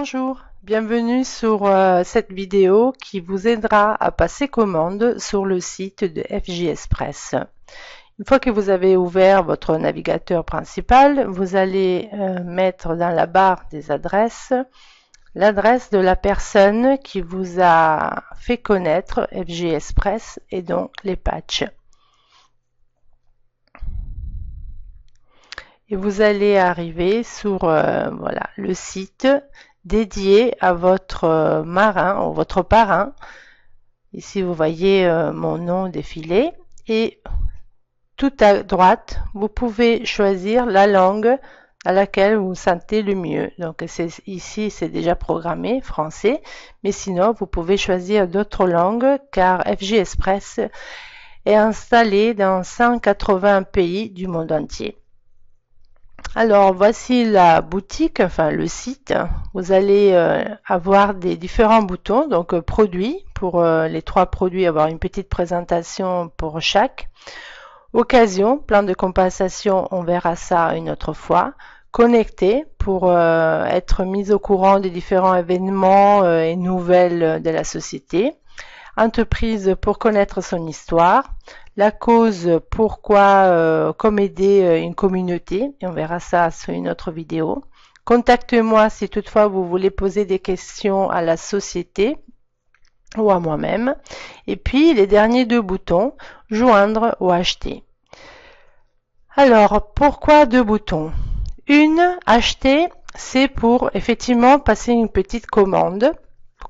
Bonjour, bienvenue sur cette vidéo qui vous aidera à passer commande sur le site de FJ Express. Une fois que vous avez ouvert votre navigateur principal, vous allez mettre dans la barre des adresses l'adresse de la personne qui vous a fait connaître FJ Express et donc les patchs. Et vous allez arriver sur voilà, le site dédié à votre marin ou votre parrain. Ici, vous voyez mon nom défilé. Et tout à droite, vous pouvez choisir la langue à laquelle vous vous sentez le mieux. Donc ici, c'est déjà programmé, français. Mais sinon, vous pouvez choisir d'autres langues car FJ Express est installé dans 180 pays du monde entier. Alors, voici la boutique, enfin le site. Vous allez avoir des différents boutons, donc produits, pour les 3 produits, avoir une petite présentation pour chaque. Occasion, plan de compensation, on verra ça une autre fois. Connecté, pour être mis au courant des différents événements et nouvelles de la société. Entreprise, pour connaître son histoire. La cause, pourquoi, comme aider une communauté, et on verra ça sur une autre vidéo. Contactez-moi si toutefois vous voulez poser des questions à la société ou à moi-même. Et puis les derniers 2 boutons, joindre ou acheter. Alors, pourquoi 2 boutons? Acheter, c'est pour effectivement passer une petite commande,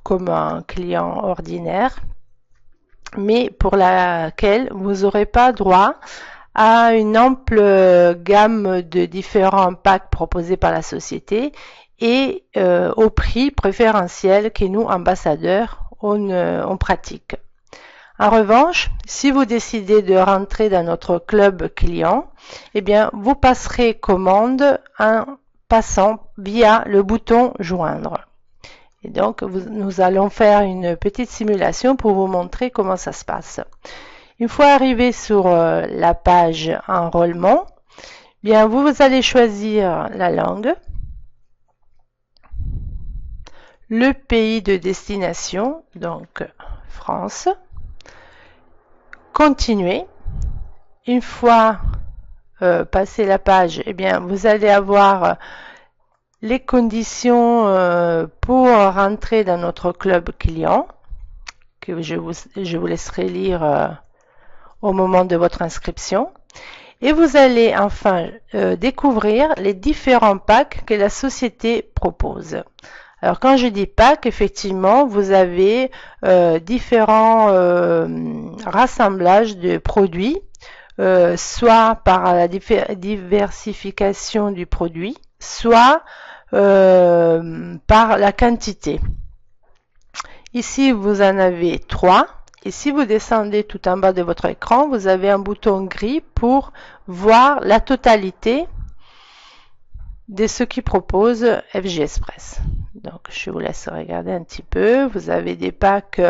comme un client ordinaire, mais pour laquelle vous n'aurez pas droit à une ample gamme de différents packs proposés par la société et au prix préférentiel que nous, ambassadeurs, on pratique. En revanche, si vous décidez de rentrer dans notre club client, eh bien, vous passerez commande en passant via le bouton joindre. Et donc, nous allons faire une petite simulation pour vous montrer comment ça se passe. Une fois arrivé sur la page enrôlement, bien, vous allez choisir la langue, le pays de destination, donc France, continuer. Une fois passé la page, eh bien, vous allez avoir les conditions pour rentrer dans notre club client, que je vous laisserai lire au moment de votre inscription. Et vous allez enfin découvrir les différents packs que la société propose. Alors quand je dis pack, effectivement, vous avez différents rassemblages de produits, soit par la diversification du produit, soit par la quantité. Ici, vous en avez 3. Et si vous descendez tout en bas de votre écran, vous avez un bouton gris pour voir la totalité de ce qui propose FJ Express. Donc, je vous laisse regarder un petit peu. Vous avez des packs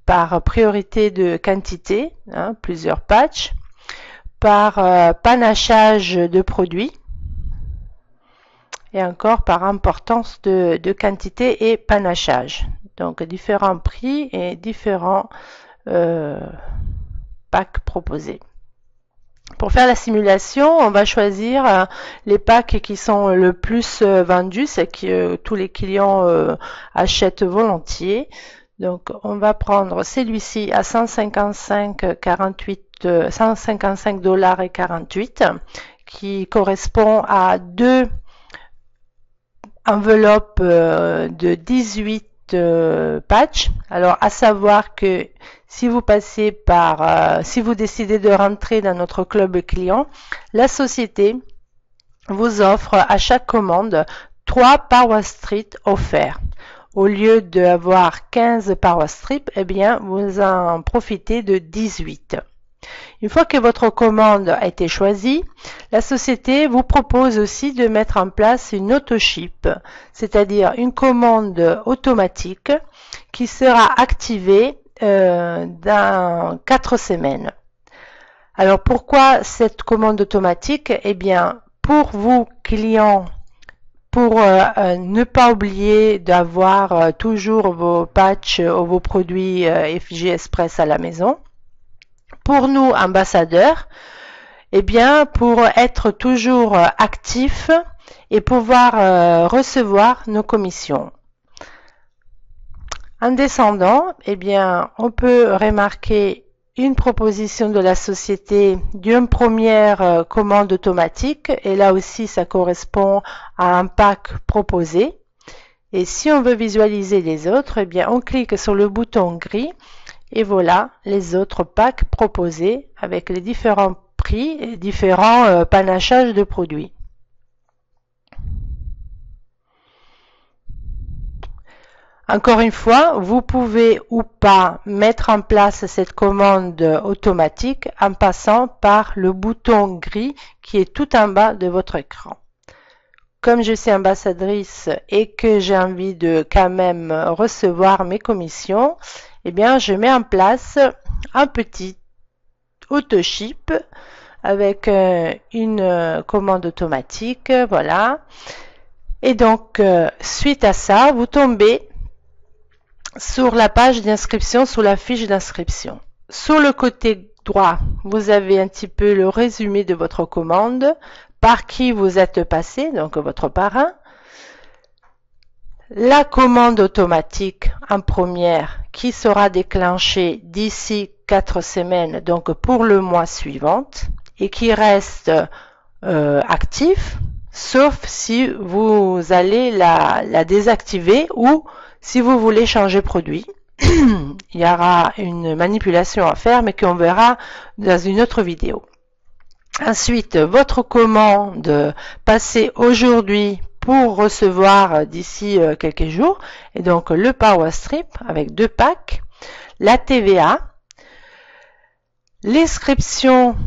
par priorité de quantité, hein, plusieurs patchs, par panachage de produits, et encore par importance de quantité et panachage. Donc différents prix et différents packs proposés. Pour faire la simulation, on va choisir les packs qui sont le plus vendus, c'est que tous les clients achètent volontiers. Donc on va prendre celui-ci à 155 dollars et 48, qui correspond à 2 enveloppes de 18 patchs. Alors à savoir que si vous passez par, si vous décidez de rentrer dans notre club client, la société vous offre à chaque commande 3 power strips offerts. Au lieu d'avoir 15 power strips, eh bien vous en profitez de 18. Une fois que votre commande a été choisie, la société vous propose aussi de mettre en place une auto-ship, c'est-à-dire une commande automatique qui sera activée dans 4 semaines. Alors pourquoi cette commande automatique? Eh bien, pour vous clients pour ne pas oublier d'avoir toujours vos patchs ou vos produits FJ Express à la maison. Pour nous, ambassadeurs, eh bien, pour être toujours actifs et pouvoir recevoir nos commissions. En descendant, eh bien, on peut remarquer une proposition de la société d'une première commande automatique, et là aussi ça correspond à un pack proposé. Et si on veut visualiser les autres, eh bien on clique sur le bouton gris et voilà les autres packs proposés avec les différents prix et différents panachages de produits. Encore une fois, vous pouvez ou pas mettre en place cette commande automatique en passant par le bouton gris qui est tout en bas de votre écran. Comme je suis ambassadrice et que j'ai envie de quand même recevoir mes commissions, eh bien je mets en place un petit auto-ship avec une commande automatique, voilà. Et donc, suite à ça, vous tombez sur la page d'inscription, sous la fiche d'inscription. Sur le côté droit, vous avez un petit peu le résumé de votre commande, par qui vous êtes passé, donc votre parrain, la commande automatique en première qui sera déclenchée d'ici 4 semaines, donc pour le mois suivant, et qui reste actif, sauf si vous allez la désactiver ou si vous voulez changer produit. Il y aura une manipulation à faire, mais qu'on verra dans une autre vidéo. Ensuite, votre commande passée aujourd'hui pour recevoir d'ici quelques jours, et donc le Power Strip avec 2 packs, la TVA, l'inscription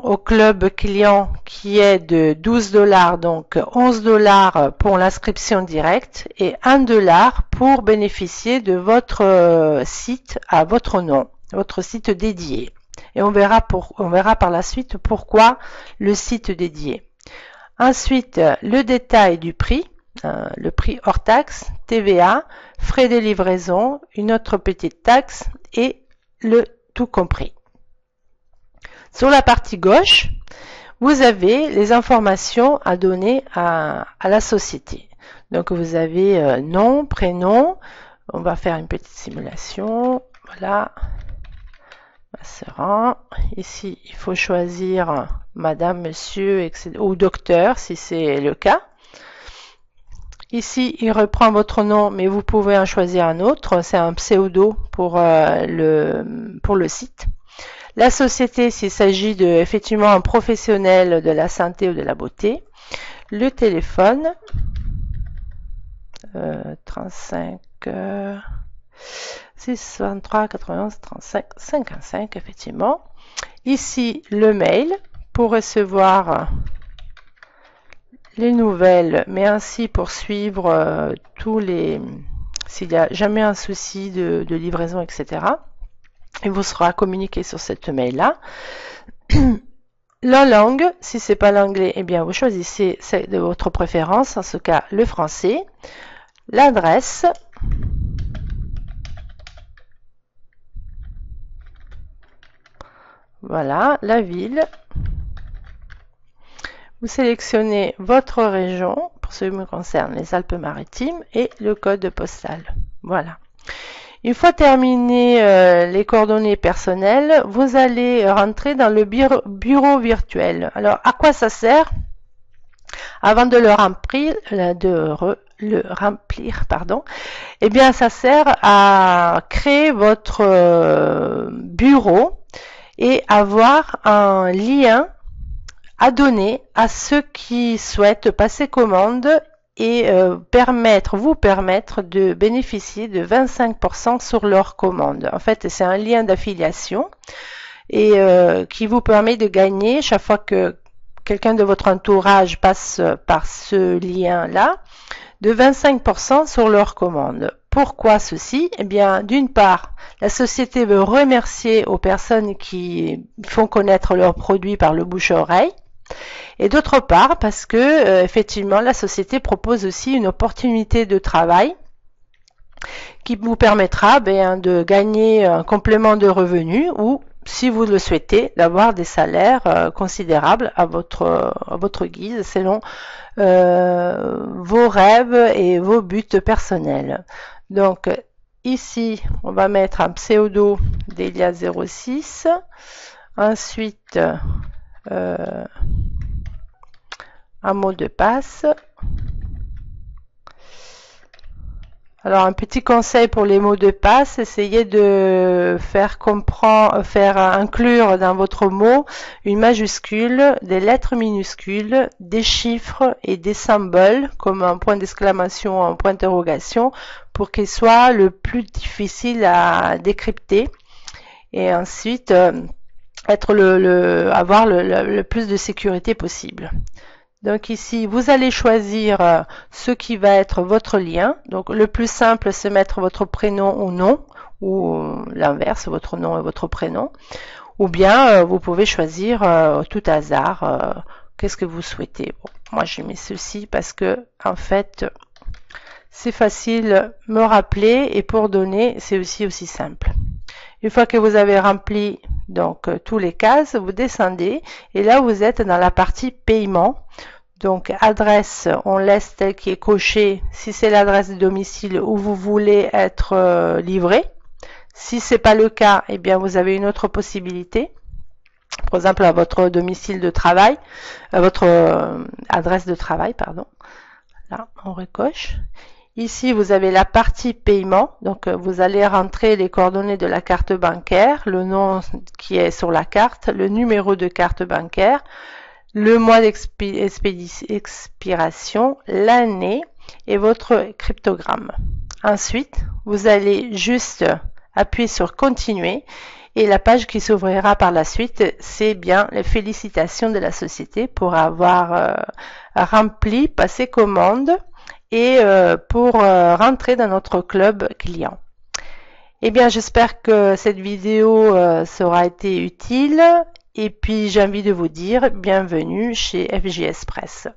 au club client qui est de 12 $, donc 11 $ pour l'inscription directe et 1 $ pour bénéficier de votre site à votre nom, votre site dédié. Et on verra par la suite pourquoi le site dédié. Ensuite, le détail du prix, le prix hors taxe, TVA, frais de livraison, une autre petite taxe et le tout compris. Sur la partie gauche, vous avez les informations à donner à la société. Donc vous avez nom, prénom, on va faire une petite simulation, voilà, Masseran. Ici, il faut choisir madame, monsieur, etc., ou docteur si c'est le cas. Ici, il reprend votre nom, mais vous pouvez en choisir un autre. C'est un pseudo pour le site. La société, s'il s'agit de effectivement un professionnel de la santé ou de la beauté. Le téléphone, 35 663 91 35 55, effectivement. Ici, le mail pour recevoir les nouvelles, mais ainsi pour suivre s'il n'y a jamais un souci de livraison, etc. Il vous sera communiqué sur cette mail-là. La langue, si c'est pas l'anglais, eh bien vous choisissez celle de votre préférence, en ce cas le français. L'adresse. Voilà, la ville. Vous sélectionnez votre région, pour ce qui me concerne les Alpes-Maritimes, et le code postal. Voilà. Une fois terminé les coordonnées personnelles, vous allez rentrer dans le bureau virtuel. Alors, à quoi ça sert? Avant de le remplir, eh bien, ça sert à créer votre bureau et avoir un lien à donner à ceux qui souhaitent passer commande et vous permettre de bénéficier de 25% sur leur commande. En fait, c'est un lien d'affiliation et qui vous permet de gagner chaque fois que quelqu'un de votre entourage passe par ce lien-là, de 25% sur leur commande. Pourquoi ceci? Eh bien, d'une part, la société veut remercier aux personnes qui font connaître leurs produits par le bouche-oreille. Et d'autre part, parce que effectivement, la société propose aussi une opportunité de travail qui vous permettra de gagner un complément de revenus ou, si vous le souhaitez, d'avoir des salaires considérables à votre guise selon vos rêves et vos buts personnels. Donc ici, on va mettre un pseudo d'Elia06, ensuite un mot de passe. Alors, un petit conseil pour les mots de passe, essayez de faire inclure dans votre mot une majuscule, des lettres minuscules, des chiffres et des symboles, comme un point d'exclamation, un point d'interrogation, pour qu'il soit le plus difficile à décrypter. Et ensuite, avoir le plus de sécurité possible. Donc ici, vous allez choisir ce qui va être votre lien. Donc le plus simple, c'est mettre votre prénom ou nom, ou l'inverse, votre nom et votre prénom. Ou bien, vous pouvez choisir tout hasard, qu'est-ce que vous souhaitez. Bon, moi, j'ai mis ceci parce que, en fait, c'est facile me rappeler et pour donner, c'est aussi simple. Une fois que vous avez rempli donc tous les cases, vous descendez et là vous êtes dans la partie paiement. Donc adresse, on laisse telle qui est cochée si c'est l'adresse de domicile où vous voulez être livré. Si c'est pas le cas, eh bien vous avez une autre possibilité. Par exemple à votre domicile de travail, à votre adresse de travail, pardon. Là, on recoche. Ici, vous avez la partie paiement. Donc, vous allez rentrer les coordonnées de la carte bancaire, le nom qui est sur la carte, le numéro de carte bancaire, le mois d'expiration, l'année et votre cryptogramme. Ensuite, vous allez juste appuyer sur continuer et la page qui s'ouvrira par la suite, c'est bien les félicitations de la société pour avoir rempli, passé commande et pour rentrer dans notre club client. Eh bien, j'espère que cette vidéo sera été utile et puis j'ai envie de vous dire bienvenue chez FJS Press.